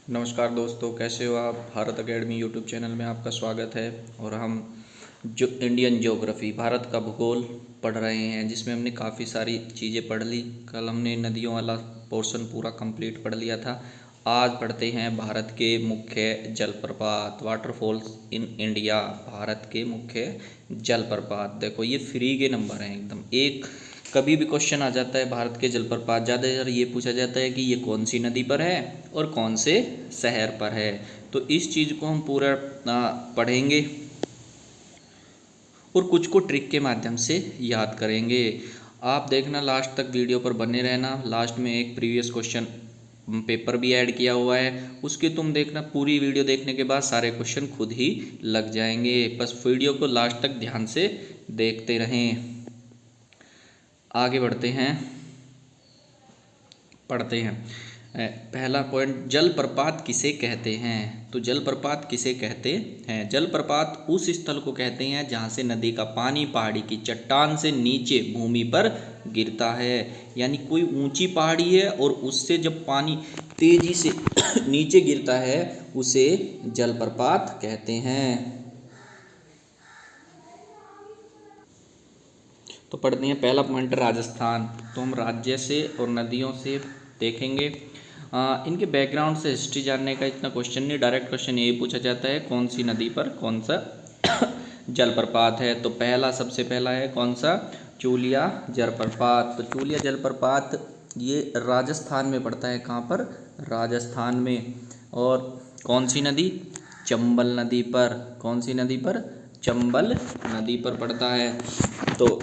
नमस्कार दोस्तों, कैसे हो आप। भारत एकेडमी यूट्यूब चैनल में आपका स्वागत है। और हम जो इंडियन ज्योग्राफी भारत का भूगोल पढ़ रहे हैं, जिसमें हमने काफ़ी सारी चीज़ें पढ़ ली। कल हमने नदियों वाला पोर्शन पूरा कंप्लीट पढ़ लिया था। आज पढ़ते हैं भारत के मुख्य जलप्रपात, वाटरफॉल्स इन इंडिया। भारत के मुख्य जलप्रपात, देखो ये फ्री के नंबर हैं एकदम। एक कभी भी क्वेश्चन आ जाता है भारत के जलप्रपात, ज़्यादातर ये पूछा जाता है कि ये कौन सी नदी पर है और कौन से शहर पर है। तो इस चीज़ को हम पूरा पढ़ेंगे और कुछ को ट्रिक के माध्यम से याद करेंगे। आप देखना, लास्ट तक वीडियो पर बने रहना। लास्ट में एक प्रीवियस क्वेश्चन पेपर भी ऐड किया हुआ है, उसके तुम देखना। पूरी वीडियो देखने के बाद सारे क्वेश्चन खुद ही लग जाएंगे। बस वीडियो को लास्ट तक ध्यान से देखते रहें। आगे बढ़ते हैं, पढ़ते हैं। पहला पॉइंट, जलप्रपात किसे कहते हैं। तो जलप्रपात किसे कहते हैं? जलप्रपात उस स्थल को कहते हैं जहाँ से नदी का पानी पहाड़ी की चट्टान से नीचे भूमि पर गिरता है। यानी कोई ऊंची पहाड़ी है और उससे जब पानी तेजी से नीचे गिरता है, उसे जलप्रपात कहते हैं। तो पढ़ते हैं पहला पॉइंट, राजस्थान। तो हम राज्य से और नदियों से देखेंगे। इनके बैकग्राउंड से हिस्ट्री जानने का इतना क्वेश्चन नहीं, डायरेक्ट क्वेश्चन यही पूछा जाता है कौन सी नदी पर कौन सा जलप्रपात है। तो सबसे पहला है कौन सा? चूलिया जलप्रपात। तो चूलिया जलप्रपात ये राजस्थान में पड़ता है। कहाँ पर? राजस्थान में। और कौन सी नदी? चंबल नदी पर। कौन सी नदी पर? चंबल नदी पर पड़ता है। तो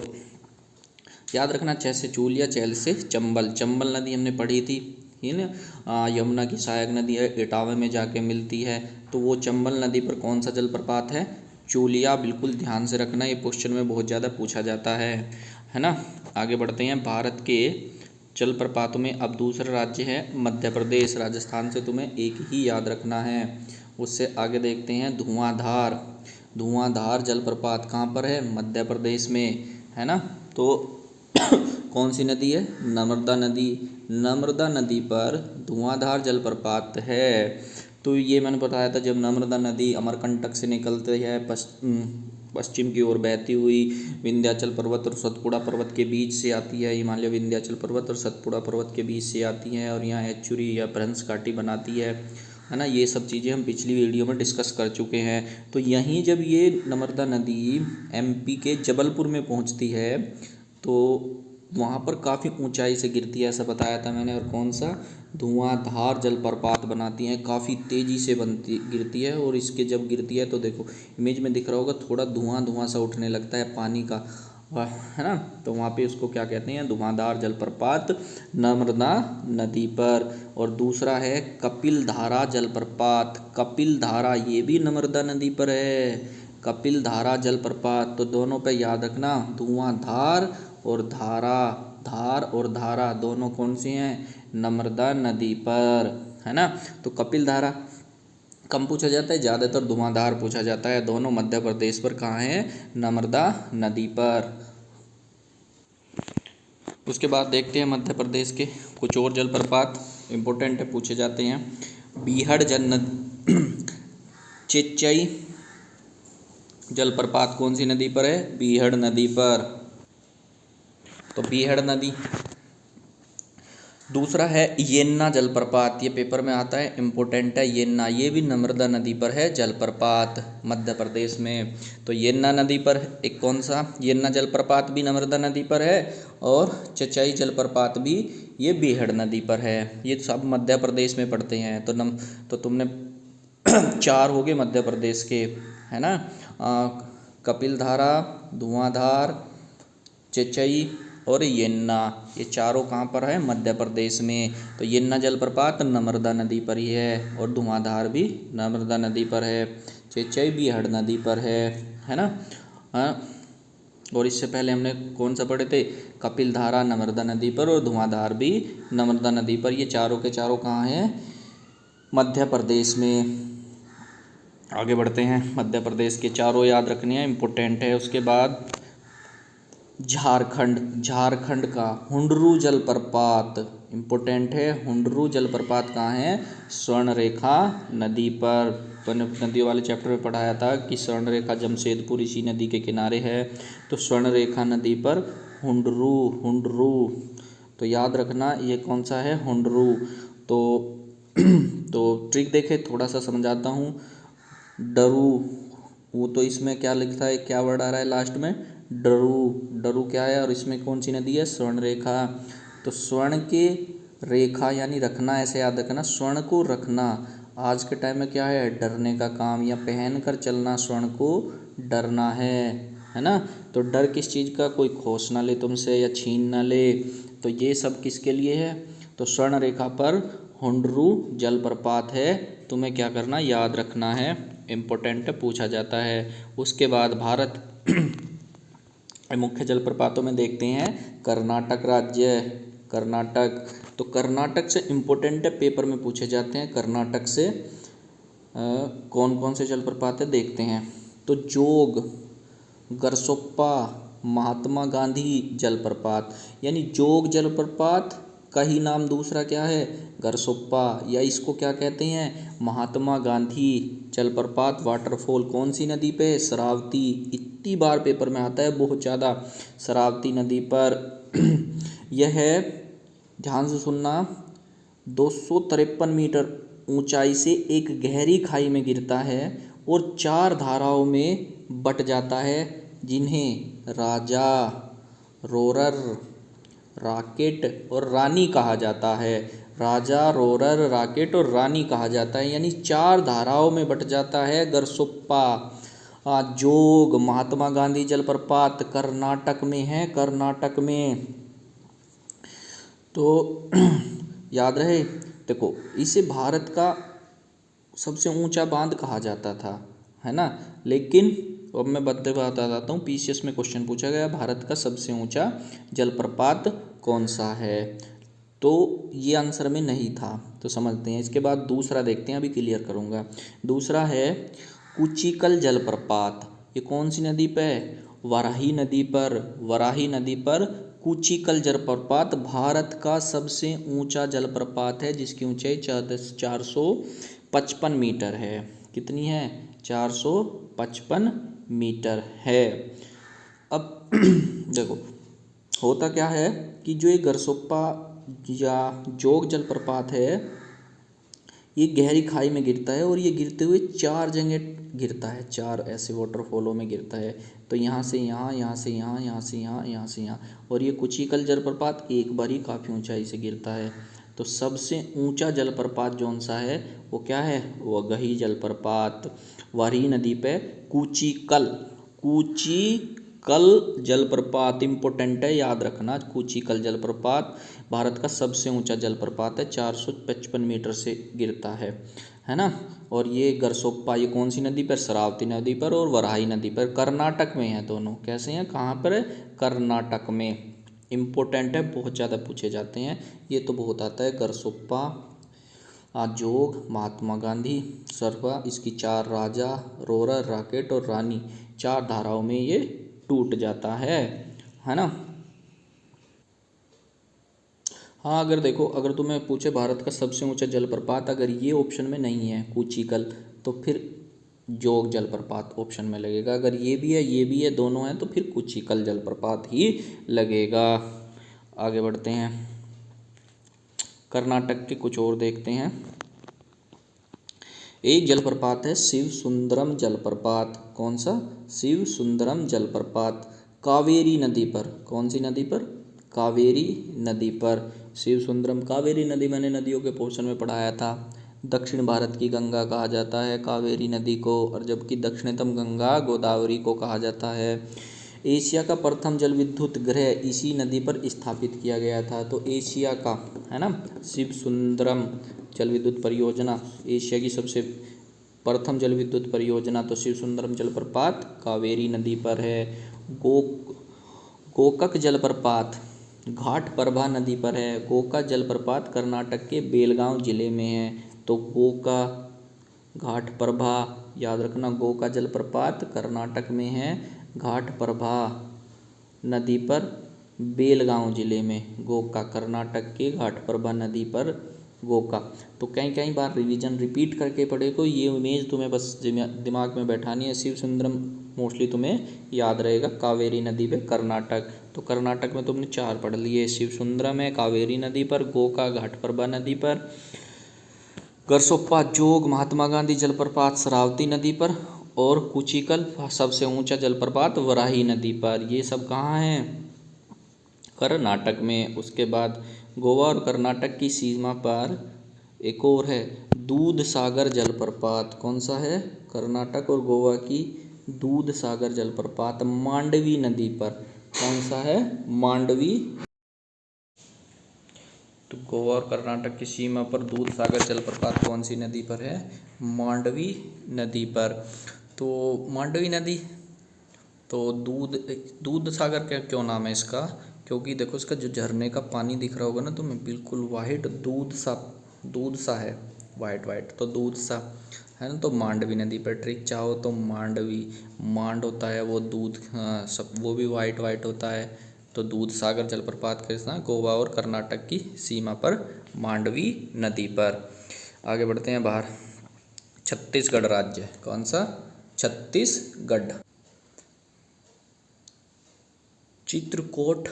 याद रखना, चै से चूलिया, चैल से चंबल। चंबल नदी हमने पढ़ी थी, है ना। यमुना की सहायक नदी है, इटावा में जाके मिलती है। तो वो चंबल नदी पर कौन सा जलप्रपात है? चूलिया। बिल्कुल ध्यान से रखना, ये क्वेश्चन में बहुत ज़्यादा पूछा जाता है ना। आगे बढ़ते हैं। भारत के जलप्रपातों में अब दूसरा राज्य है मध्य प्रदेश। राजस्थान से तुम्हें एक ही याद रखना है। उससे आगे देखते हैं धुआंधार। धुआंधार जलप्रपात कहाँ पर है? मध्य प्रदेश में, है ना। तो कौन सी नदी है? नर्मदा नदी। नर्मदा नदी पर धुआंधार जलप्रपात है। तो ये मैंने बताया था, जब नर्मदा नदी अमरकंटक से निकलती है, पश्चिम की ओर बहती हुई विंध्याचल पर्वत और सतपुड़ा पर्वत के बीच से आती है। हिमालय विंध्याचल पर्वत और सतपुड़ा पर्वत के बीच से आती है और यहाँ एचुरी या भ्रंश घाटी बनाती है ना। ये सब चीज़ें हम पिछली वीडियो में डिस्कस कर चुके हैं। तो यहीं जब ये नर्मदा नदी एमपी के जबलपुर में पहुँचती है, तो वहाँ पर काफ़ी ऊंचाई से गिरती है, ऐसा बताया था मैंने। और कौन सा? धुआंधार जलप्रपात बनाती हैं, काफ़ी तेज़ी से गिरती है। और इसके जब गिरती है तो देखो इमेज में दिख रहा होगा, थोड़ा धुआं धुआं सा उठने लगता है पानी का, है ना। तो वहाँ पे उसको क्या कहते हैं? धुआंधार जलप्रपात, नर्मदा नदी पर। और दूसरा है कपिल धारा जलप्रपात। कपिल धारा ये भी नर्मदा नदी पर है। कपिल धारा जलप्रपात। तो दोनों पे याद रखना, धुआंधार और धारा। धार और धारा दोनों कौन सी हैं? नर्मदा नदी पर, है ना। तो कपिल धारा कम पूछा जाता है, ज़्यादातर धुआंधार पूछा जाता है। दोनों मध्य प्रदेश पर कहाँ है? नर्मदा नदी पर। उसके बाद देखते हैं मध्य प्रदेश के कुछ और जलप्रपात, इम्पोर्टेंट है, पूछे जाते हैं। बीहड़ चिचई जलप्रपात कौन सी नदी पर है? बीहड़ नदी पर। तो बीहड़ नदी। दूसरा है येन्ना जलप्रपात, ये पेपर में आता है, इम्पोर्टेंट है। येन्ना ये भी नर्मदा नदी पर है जलप्रपात, मध्य प्रदेश में। तो येन्ना नदी पर एक कौन सा? येन्ना जलप्रपात भी नर्मदा नदी पर है। और चचाई जलप्रपात भी ये बीहड़ नदी पर है। ये सब मध्य प्रदेश में पड़ते हैं। तो तुमने 4 हो गए मध्य प्रदेश के, है ना। कपिल धारा, धुआंधार, चचई और येन्ना, ये चारों कहाँ पर है? मध्य प्रदेश में। तो येन्ना जलप्रपात नर्मदा नदी पर ही है और धुआंधार भी नर्मदा नदी पर है। चेचई बीहड़ नदी पर है ना। और इससे पहले हमने कौन सा पढ़े थे? कपिल धारा नर्मदा नदी पर और धुआंधार भी नर्मदा नदी पर। ये चारों के चारों कहाँ हैं? मध्य प्रदेश में। आगे बढ़ते हैं। मध्य प्रदेश के चारों याद रखने हैं, इम्पोर्टेंट है। उसके बाद झारखंड का हुंडरू जलप्रपात, इम्पोर्टेंट है। हुंडरू जलप्रपात कहाँ है? स्वर्णरेखा नदी पर। तो नदियों वाले चैप्टर में पढ़ाया था कि स्वर्णरेखा जमशेदपुर इसी नदी के किनारे है। तो स्वर्णरेखा नदी पर हुंडरू, हुंडरू तो याद रखना ये कौन सा है? हुंडरू। तो ट्रिक देखे, थोड़ा सा समझाता हूँ। डरू, वो तो इसमें क्या लिखता है, क्या वर्ड आ रहा है लास्ट में? डरू। डरू क्या है और इसमें कौन सी नदी है? स्वर्णरेखा। तो स्वर्ण के रेखा यानी रखना, ऐसे याद रखना, स्वर्ण को रखना आज के टाइम में क्या है? डरने का काम, या पहन कर चलना स्वर्ण को डरना है ना। तो डर किस चीज़ का? कोई खोस ना ले तुमसे या छीन ना ले। तो ये सब किसके लिए है? तो स्वर्ण रेखा पर हुंडरू जलप्रपात है। तुम्हें क्या करना, याद रखना है, इम्पोर्टेंट पूछा जाता है। उसके बाद भारत मुख्य जलप्रपातों में देखते हैं कर्नाटक राज्य। कर्नाटक, तो कर्नाटक से इम्पोर्टेंट पेपर में पूछे जाते हैं। कर्नाटक से कौन कौन से जलप्रपात है देखते हैं। तो जोग, गरसोप्पा, महात्मा गांधी जलप्रपात, यानी जोग जलप्रपात का ही नाम दूसरा क्या है? गरसोप्पा, या इसको क्या कहते हैं? महात्मा गांधी जलप्रपात। वाटरफॉल कौन सी नदी पे? शरावती। इतनी बार पेपर में आता है, बहुत ज़्यादा। शरावती नदी पर यह है, ध्यान से सुनना, 253 मीटर ऊंचाई से एक गहरी खाई में गिरता है और 4 धाराओं में बट जाता है, जिन्हें राजा, रोरर, राकेट और रानी कहा जाता है। राजा, रोरर, राकेट और रानी कहा जाता है, यानी 4 धाराओं में बट जाता है गरसोप्पा। जोग, महात्मा गांधी जलप्रपात कर्नाटक में है, कर्नाटक में। तो याद रहे, देखो इसे भारत का सबसे ऊंचा बांध कहा जाता था, है ना। लेकिन अब मैं बताता हूँ, पीसीएस में क्वेश्चन पूछा गया भारत का सबसे ऊंचा जलप्रपात कौन सा है, तो ये आंसर में नहीं था। तो समझते हैं। इसके बाद दूसरा देखते हैं, अभी क्लियर करूँगा। दूसरा है कुचिकल जलप्रपात। ये कौन सी नदी पे है? वाराही नदी पर। वाराही नदी पर कुचिकल जलप्रपात भारत का सबसे ऊंचा जलप्रपात है, जिसकी ऊंचाई 455 मीटर है। कितनी है? 455 मीटर है। अब देखो होता क्या है कि जो ये गरसोप्पा या जोग जलप्रपात है, ये गहरी खाई में गिरता है और ये गिरते हुए 4 जगह गिरता है, 4 ऐसे वाटरफॉलों में गिरता है। तो यहाँ से यहाँ, यहाँ से यहाँ, यहाँ से यहाँ, यहाँ से यहाँ। और ये कुचिकल जलप्रपात एक बार ही काफ़ी ऊंचाई से गिरता है। तो सबसे ऊंचा जलप्रपात जौन सा है वो क्या है? वगही जलप्रपात। वाराही नदी पे कुचिकल, कुचिकल जलप्रपात इम्पोर्टेंट है, याद रखना। कुचिकल जलप्रपात भारत का सबसे ऊंचा जलप्रपात है, 455 मीटर से गिरता है ना। और ये गरसोप्पा, ये कौन सी नदी पर? शरावती नदी पर और वाराही नदी पर। कर्नाटक में है दोनों। कैसे हैं? कहाँ पर है? कर्नाटक में। इम्पोर्टेंट है, बहुत ज़्यादा पूछे जाते हैं। ये तो बहुत आता है। गरसोप्पा, जोग, महात्मा गांधी सरवा, इसकी 4 राजा, रोरर, राकेट और रानी, 4 धाराओं में ये टूट जाता है ना। हाँ, अगर देखो, अगर तुम्हें पूछे भारत का सबसे ऊंचा जलप्रपात, अगर ये ऑप्शन में नहीं है कुचिकल, तो फिर जोग जलप्रपात ऑप्शन में लगेगा। अगर ये भी है, ये भी है, दोनों हैं, तो फिर कुचिकल जलप्रपात ही लगेगा। आगे बढ़ते हैं, कर्नाटक के कुछ और देखते हैं। एक जलप्रपात है शिव सुंदरम जलप्रपात। कौन सा? शिव सुंदरम जलप्रपात कावेरी नदी पर। कौन सी नदी पर? कावेरी नदी पर। शिव सुंदरम कावेरी नदी मैंने नदियों के पोर्शन में पढ़ाया था। दक्षिण भारत की गंगा कहा जाता है कावेरी नदी को, और जबकि दक्षिणतम गंगा गोदावरी को कहा जाता है। एशिया का प्रथम जल विद्युत गृह इसी नदी पर स्थापित किया गया था। तो एशिया का, है ना, शिव सुंदरम जल विद्युत परियोजना, एशिया की सबसे प्रथम जल विद्युत परियोजना तो शिव सुंदरम जलप्रपात कावेरी नदी पर है। गोकक जलप्रपात घाटप्रभा नदी पर है। गोका जलप्रपात कर्नाटक के बेलगांव जिले में है। तो गोका, घाटप्रभा, याद रखना। गोका जलप्रपात कर्नाटक में है, घाटप्रभा नदी पर बेलगांव जिले में, गोका कर्नाटक के घाटप्रभा नदी पर गोका। तो कई कई बार रिवीजन रिपीट करके पढ़े को ये इमेज तुम्हें बस दिमाग में बैठानी है। शिव सुंदरम मोस्टली तुम्हें याद रहेगा, कावेरी नदी पे कर्नाटक। तो कर्नाटक में तुमने 4 पढ़ लिए, शिव सुंदरम है कावेरी नदी पर, गोका घाटप्रभा नदी पर, गरसोप्पा जोग महात्मा गांधी जलप्रपात शरावती नदी पर, और कुचिकल सबसे ऊंचा जलप्रपात वराही नदी पर। ये सब कहाँ हैं? कर्नाटक में। उसके बाद गोवा और कर्नाटक की सीमा पर एक और है दूध सागर जलप्रपात। कौन सा है? कर्नाटक और गोवा की दूध सागर जलप्रपात मांडवी नदी पर। कौन सा है? मांडवी। तो गोवा और कर्नाटक की सीमा पर दूध सागर जलप्रपात कौन सी नदी पर है? मांडवी नदी पर। तो मांडवी नदी, तो दूध सागर का क्यों नाम है इसका? क्योंकि देखो इसका जो झरने का पानी दिख रहा होगा ना तुम्हें, बिल्कुल वाइट दूध सा है, वाइट, तो दूध सा है ना। तो मांडवी नदी पर ट्रिक चाहो तो मांडवी, मांड होता है वो दूध, सब वो भी वाइट होता है। तो दूध सागर जलप्रपात का गोवा और कर्नाटक की सीमा पर मांडवी नदी पर। आगे बढ़ते हैं बाहर। छत्तीसगढ़ राज्य, कौन सा? छत्तीसगढ़। चित्रकूट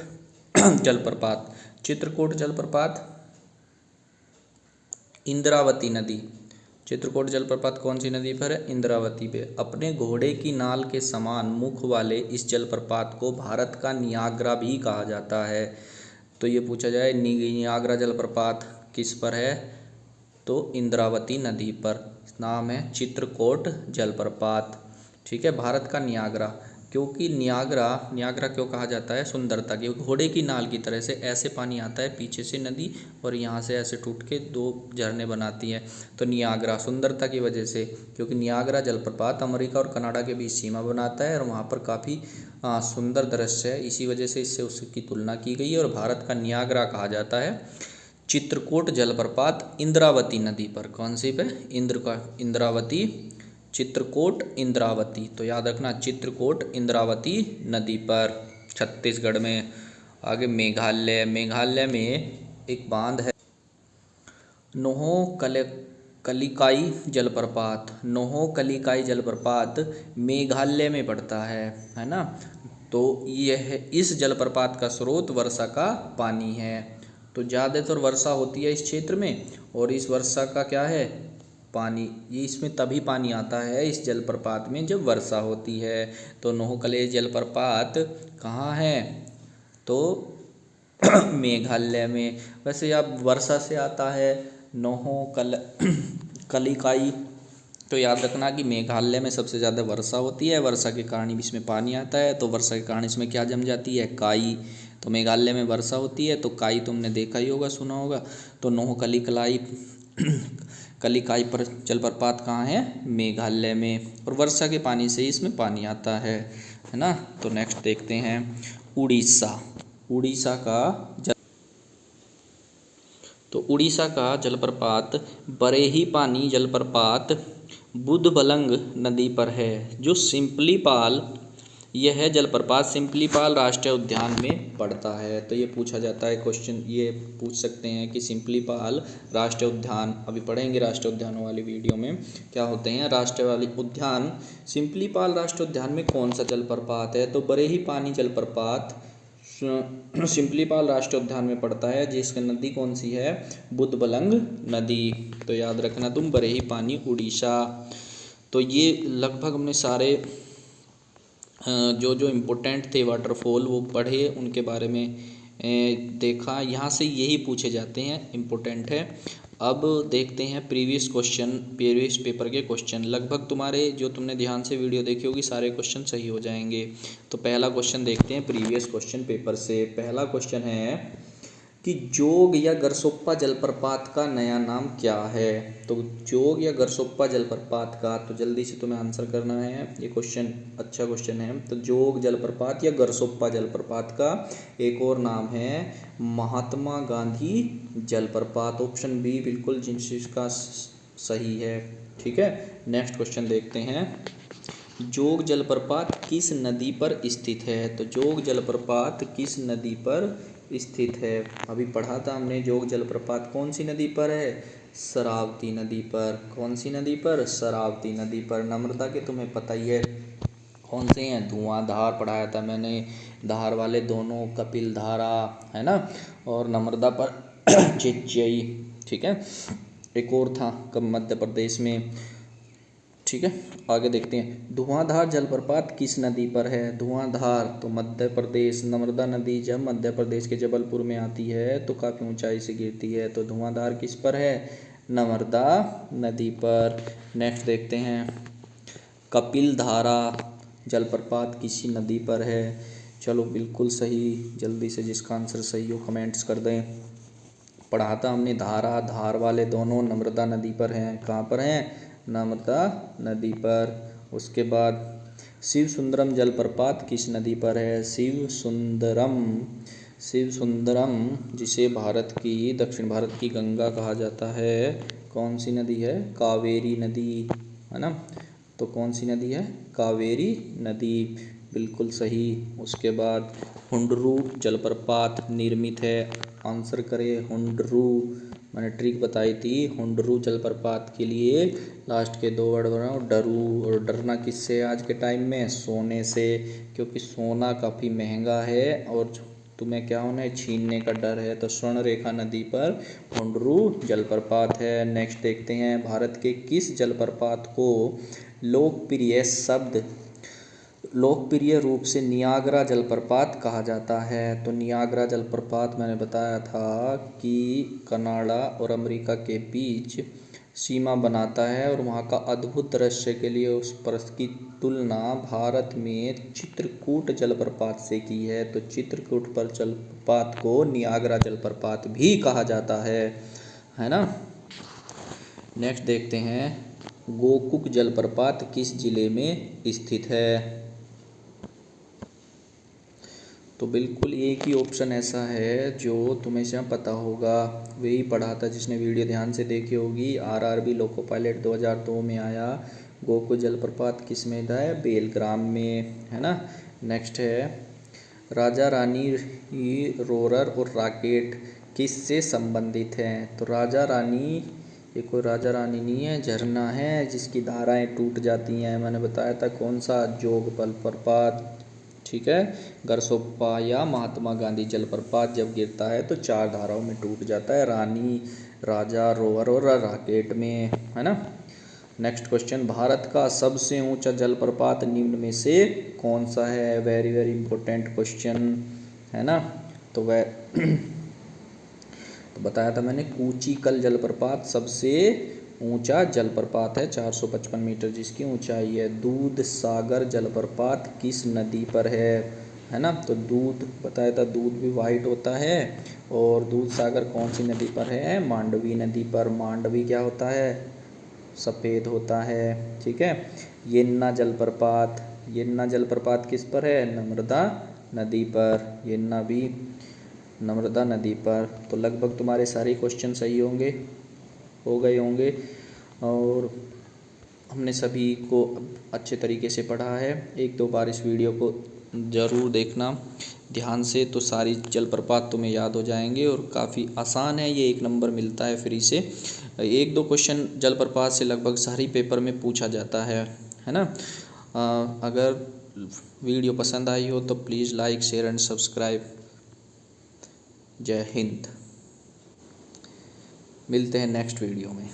जलप्रपात, चित्रकूट जलप्रपात इंद्रावती नदी। चित्रकूट जलप्रपात कौन सी नदी पर है? इंद्रावती पे। अपने घोड़े की नाल के समान मुख वाले इस जलप्रपात को भारत का नियाग्रा भी कहा जाता है। तो ये पूछा जाए नियाग्रा जलप्रपात किस पर है? तो इंद्रावती नदी पर। नाम है चित्रकूट जलप्रपात। ठीक है, भारत का नियाग्रा। क्योंकि नियाग्रा क्यों कहा जाता है? सुंदरता की, घोड़े की नाल की तरह से ऐसे पानी आता है पीछे से नदी, और यहाँ से ऐसे टूट के 2 झरने बनाती है। तो नियाग्रा सुंदरता की वजह से, क्योंकि नियाग्रा जलप्रपात अमेरिका और कनाडा के बीच सीमा बनाता है और वहाँ पर काफ़ी सुंदर दृश्य है, इसी वजह से इससे उसकी तुलना की गई है और भारत का नियाग्रा कहा जाता है। चित्रकूट जलप्रपात इंद्रावती नदी पर। कौन सी पे? इंद्रावती। चित्रकूट इंद्रावती, तो याद रखना चित्रकूट इंद्रावती नदी पर, छत्तीसगढ़ में। आगे मेघालय में एक बांध है नोहो कलिकाई जलप्रपात मेघालय में पड़ता है ना। तो यह इस जलप्रपात का स्रोत वर्षा का पानी है। तो ज़्यादातर वर्षा होती है इस क्षेत्र में, और इस वर्षा का क्या है? पानी। ये इसमें तभी पानी आता है इस जलप्रपात में जब वर्षा होती है। तो नोहोकले जलप्रपात कहाँ है? तो मेघालय में। वैसे अब वर्षा से आता है कलिकाई, तो याद रखना कि मेघालय में सबसे ज़्यादा वर्षा होती है, वर्षा के कारण इसमें पानी आता है। तो वर्षा के कारण इसमें क्या जम जाती है? काई। तो मेघालय में वर्षा होती है तो काई तुमने देखा ही होगा, सुना होगा। तो कलिकाई पर जलप्रपात कहाँ है? मेघालय में, और वर्षा के पानी से इसमें पानी आता है ना। तो नेक्स्ट देखते हैं उड़ीसा का जलप्रपात बरेहीपानी जलप्रपात बुधबलंग नदी पर है, जो यह जलप्रपात सिम्पलीपाल राष्ट्रीय उद्यान में पड़ता है। तो ये पूछा जाता है क्वेश्चन, ये पूछ सकते हैं कि सिम्पलीपाल राष्ट्रीय उद्यान, अभी पढ़ेंगे राष्ट्रीय उद्यानों वाली वीडियो में क्या होते हैं राष्ट्रीय वाली उद्यान। सिम्पलीपाल राष्ट्रीय उद्यान में कौन सा जलप्रपात है? तो बरेहीपानी जलप्रपात सिम्पलीपाल राष्ट्रीय उद्यान में पड़ता है, जिसकी नदी कौन सी है? बुधबलंग नदी। तो याद रखना तुम बरेहीपानी उड़ीसा। तो ये लगभग हमने सारे जो इम्पोर्टेंट थे वाटरफॉल वो पढ़े, उनके बारे में देखा। यहाँ से यही पूछे जाते हैं, इम्पोर्टेंट है। अब देखते हैं प्रीवियस पेपर के क्वेश्चन। लगभग तुम्हारे जो तुमने ध्यान से वीडियो देखी होगी सारे क्वेश्चन सही हो जाएंगे। तो पहला क्वेश्चन देखते हैं प्रीवियस क्वेश्चन पेपर से। पहला क्वेश्चन है कि जोग या गरसोप्पा जलप्रपात का नया नाम क्या है? तो जोग या गरसोप्पा जलप्रपात का, तो जल्दी से तुम्हें आंसर करना है। ये क्वेश्चन अच्छा क्वेश्चन है। तो जोग जलप्रपात या गरसोप्पा जलप्रपात का एक और नाम है महात्मा गांधी जलप्रपात। ऑप्शन बी बिल्कुल जिसका सही है। ठीक है, नेक्स्ट क्वेश्चन देखते हैं। जोग जलप्रपात किस नदी पर स्थित है? तो जोग जलप्रपात किस नदी पर स्थित है? अभी पढ़ा था हमने, जोग जलप्रपात कौन सी नदी पर है? शरावती नदी पर। कौन सी नदी पर? शरावती नदी पर। नर्मदा के तुम्हें पता ही है कौन से हैं? धुआंधार पढ़ाया था मैंने, धार वाले दोनों, कपिल धारा, है ना, और नर्मदा पर चिचई। ठीक है, एक और था कब मध्य प्रदेश में। ठीक है, आगे देखते हैं। धुआंधार जलप्रपात किस नदी पर है? धुआंधार तो मध्य प्रदेश। नर्मदा नदी जब मध्य प्रदेश के जबलपुर में आती है तो काफ़ी ऊंचाई से गिरती है, तो धुआंधार किस पर है? नर्मदा नदी पर। नेक्स्ट देखते हैं, कपिल धारा जलप्रपात किसी नदी पर है? चलो बिल्कुल सही, जल्दी से जिसका आंसर सही हो कमेंट्स कर दें। पढ़ा था हमने, धारा धार वाले दोनों नर्मदा नदी पर हैं। कहाँ पर हैं? नर्मदा नदी पर। उसके बाद शिव सुंदरम जलप्रपात किस नदी पर है? शिव सुंदरम जिसे भारत की, दक्षिण भारत की गंगा कहा जाता है, कौन सी नदी है? कावेरी नदी, है ना। तो कौन सी नदी है? कावेरी नदी, बिल्कुल सही। उसके बाद हुंडरू जलप्रपात निर्मित है, आंसर करें हुंडरू। मैंने ट्रिक बताई थी हुंडरू जलप्रपात के लिए, लास्ट के 2 वर्ड बनाओ, डरू। और डरना किससे आज के टाइम में? सोने से, क्योंकि सोना काफ़ी महंगा है और तुम्हें क्या होना है? छीनने का डर है। तो स्वर्णरेखा नदी पर हुंडरू जलप्रपात है। नेक्स्ट देखते हैं, भारत के किस जलप्रपात को लोकप्रिय रूप से नियाग्रा जलप्रपात कहा जाता है? तो नियाग्रा जलप्रपात मैंने बताया था कि कनाडा और अमेरिका के बीच सीमा बनाता है और वहाँ का अद्भुत दृश्य के लिए उस पर की तुलना भारत में चित्रकूट जलप्रपात से की है। तो चित्रकूट पर जलप्रपात को नियाग्रा जलप्रपात भी कहा जाता है ना। नेक्स्ट देखते हैं, गोकुक जलप्रपात किस जिले में स्थित है? तो बिल्कुल एक ही ऑप्शन ऐसा है जो तुम्हें से पता होगा, वही पढ़ा था जिसने वीडियो ध्यान से देखी होगी। आरआरबी लोको पायलट 2002 में आया। गोकुल जलप्रपात किस में था? बेलग्राम में, है ना। नेक्स्ट है, राजा रानी रोरर और रॉकेट किससे संबंधित हैं? तो राजा रानी, ये कोई राजा रानी नहीं है, झरना है जिसकी धाराएं टूट जाती हैं। मैंने बताया था कौन सा? जोग जलप्रपात। ठीक है, गरसोप्पा या महात्मा गांधी जलप्रपात जब गिरता है तो 4 धाराओं में टूट जाता है, रानी, राजा, रोवर और रॉकेट में, है ना। नेक्स्ट क्वेश्चन, भारत का सबसे ऊंचा जलप्रपात निम्न में से कौन सा है? वेरी वेरी इंपॉर्टेंट क्वेश्चन, है ना। तो वह तो बताया था मैंने, कूचिकल जलप्रपात सबसे ऊंचा जलप्रपात है, 455 मीटर जिसकी ऊंचाई है। दूध सागर जलप्रपात किस नदी पर है ना। तो दूध बताया था, दूध भी वाइट होता है। और दूध सागर कौन सी नदी पर है? मांडवी नदी पर। मांडवी क्या होता है? सफ़ेद होता है। ठीक है, येन्ना जलप्रपात किस पर है? नर्मदा नदी पर। येन्ना भी नर्मदा नदी पर। तो लगभग तुम्हारे सारे क्वेश्चन सही हो गए होंगे और हमने सभी को अच्छे तरीके से पढ़ा है। 1-2 बार इस वीडियो को ज़रूर देखना ध्यान से, तो सारी जलप्रपात तुम्हें याद हो जाएंगे और काफ़ी आसान है ये, 1 नंबर मिलता है फ्री से। 1-2 क्वेश्चन जलप्रपात से लगभग सारी पेपर में पूछा जाता है ना। अगर वीडियो पसंद आई हो तो please like, share and subscribe. जय हिंद। मिलते हैं नेक्स्ट वीडियो में।